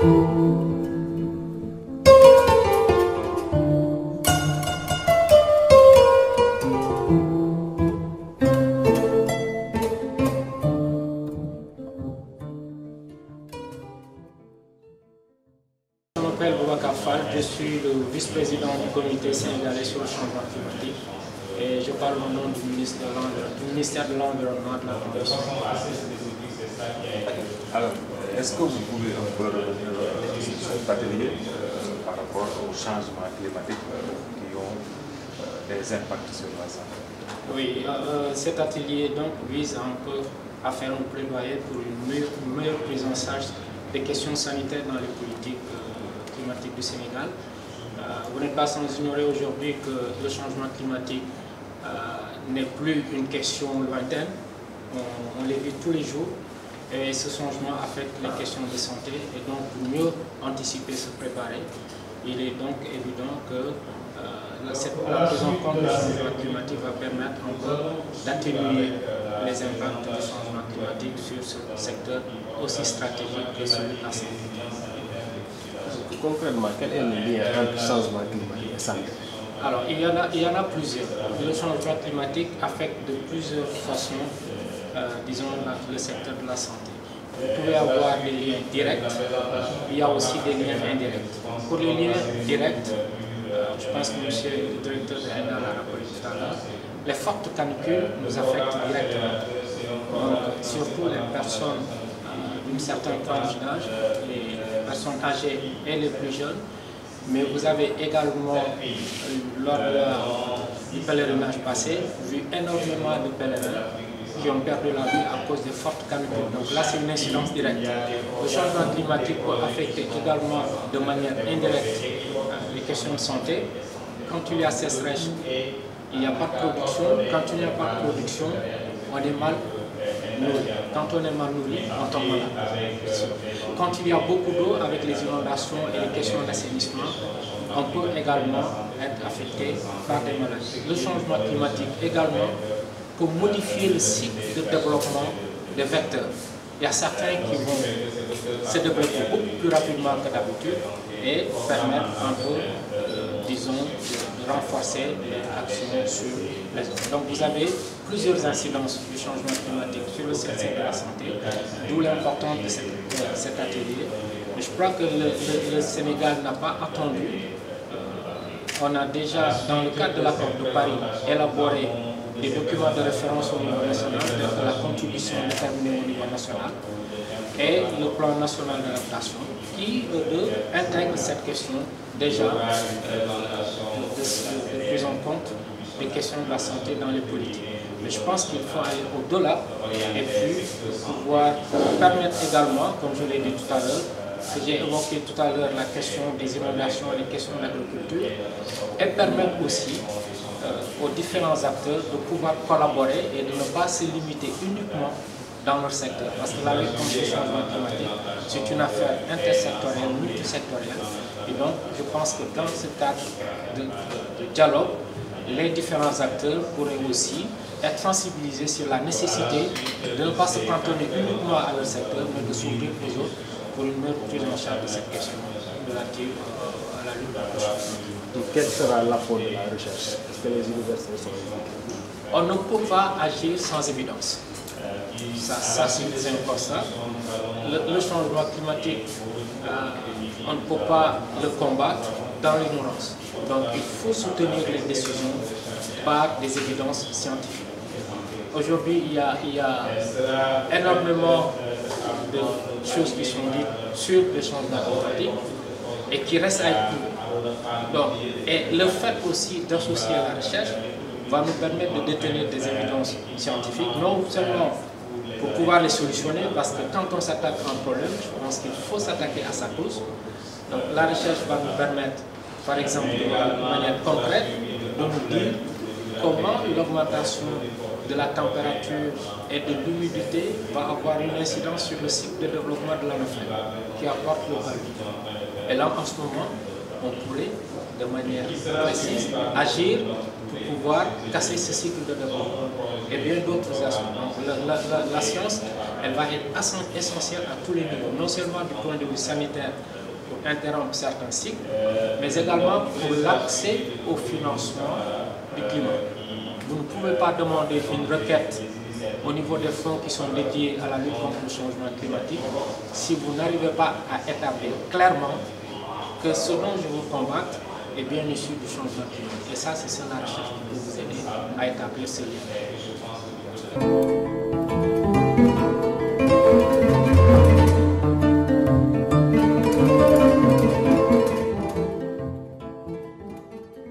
Je suis le vice-président du comité sénégalais sur le changement climatique et je parle au nom du ministère de l'Environnement et de la Protection. Alors, est-ce que vous pouvez un peu revenir sur cet atelier par rapport aux changements climatiques qui ont des impacts sur la santé? Oui, cet atelier donc vise un peu à faire un plaidoyer pour une meilleure prise en charge des questions sanitaires dans les politiques climatique du Sénégal. Vous n'êtes pas sans ignorer aujourd'hui que le changement climatique n'est plus une question lointaine. On les vit tous les jours et ce changement affecte les questions de santé et donc pour mieux anticiper, se préparer, il est donc évident que la prise en compte du changement climatique va permettre un peu d'atténuer les impacts du changement climatique sur ce secteur aussi stratégique que celui de la santé. Concrètement, quel est le lien entre changement climatique et santé? Alors, il y en a plusieurs. Le changement climatique affecte de plusieurs façons, disons, le secteur de la santé. Vous pouvez avoir des liens directs, il y a aussi des liens indirects. Pour les liens directs, je pense que monsieur le directeur de l'ENA l'a rappelé tout à l'heure, les fortes canicules nous affectent directement. Donc, surtout les personnes d'une certaine tranche d'âge, les personnes âgées et les plus jeunes, mais vous avez également, lors du pèlerinage passé, vu énormément de pèlerins qui ont perdu la vie à cause des fortes canicules. Donc là, c'est une incidence directe. Le changement climatique peut affecter également de manière indirecte les questions de santé. Quand il y a sécheresse, il n'y a pas de production. Quand il n'y a pas de production, on est mal nourri. Quand on est mal nourri, on tombe malade. Quand il y a beaucoup d'eau avec les inondations et les questions d'assainissement, on peut également être affecté par des maladies. Le changement climatique également peut modifier le cycle de développement des vecteurs. Il y a certains qui vont se développer beaucoup plus rapidement que d'habitude et permettre un peu, disons, de renforcer les actions sur les zones. Donc vous avez plusieurs incidences du changement climatique sur le secteur de la santé, d'où l'importance de cet atelier. Je crois que le Sénégal n'a pas attendu. On a déjà, dans le cadre de l'accord de Paris, élaboré des documents de référence au niveau national, de la contribution déterminée au niveau national, et le plan national d'adaptation, qui, eux, intègre cette question déjà de prise en compte des questions de la santé dans les politiques. Mais je pense qu'il faut aller au-delà et puis pouvoir permettre également, comme je l'ai dit tout à l'heure, que j'ai évoqué tout à l'heure la question des inondations et les questions de l'agriculture, et permettre aussi aux différents acteurs de pouvoir collaborer et de ne pas se limiter uniquement dans leur secteur. Parce que la lutte contre le changement climatique, c'est une affaire intersectorielle, multisectorielle. Et donc, je pense que dans ce cadre de dialogue, les différents acteurs pourraient aussi être sensibilisés sur la nécessité de ne pas se cantonner uniquement à leur secteur, mais de s'ouvrir aux autres pour une meilleure prise en charge de cette question relative à la lutte contre le changement climatique. Donc, quel sera l'apport de la recherche? Est-ce que les universités sont impliquées? On ne peut pas agir sans évidence. Ça c'est très important. Le changement climatique, on ne peut pas le combattre dans l'ignorance. Donc il faut soutenir les décisions par des évidences scientifiques. Aujourd'hui, il y a énormément de choses qui sont dites sur le changement climatique et qui restent à être prouvées. Donc, et le fait aussi d'associer la recherche va nous permettre de détenir des évidences scientifiques, non seulement pour pouvoir les solutionner, parce que quand on s'attaque à un problème, je pense qu'il faut s'attaquer à sa cause. Donc la recherche va nous permettre, par exemple, de manière concrète, de nous dire comment l'augmentation de la température et de l'humidité va avoir une incidence sur le cycle de développement de la nature qui apporte le value. Et là, en ce moment, on pourrait, de manière précise, agir pour pouvoir casser ce cycle de développement. et bien d'autres aspects. La science, elle va être essentielle à tous les niveaux, non seulement du point de vue sanitaire pour interrompre certains cycles, mais également pour l'accès au financement du climat. Vous ne pouvez pas demander une requête au niveau des fonds qui sont dédiés à la lutte contre le changement climatique si vous n'arrivez pas à établir clairement que ce dont je veux combattre est bien issu du changement climatique. Et ça, c'est la recherche qui peut vous aider à établir ce lien.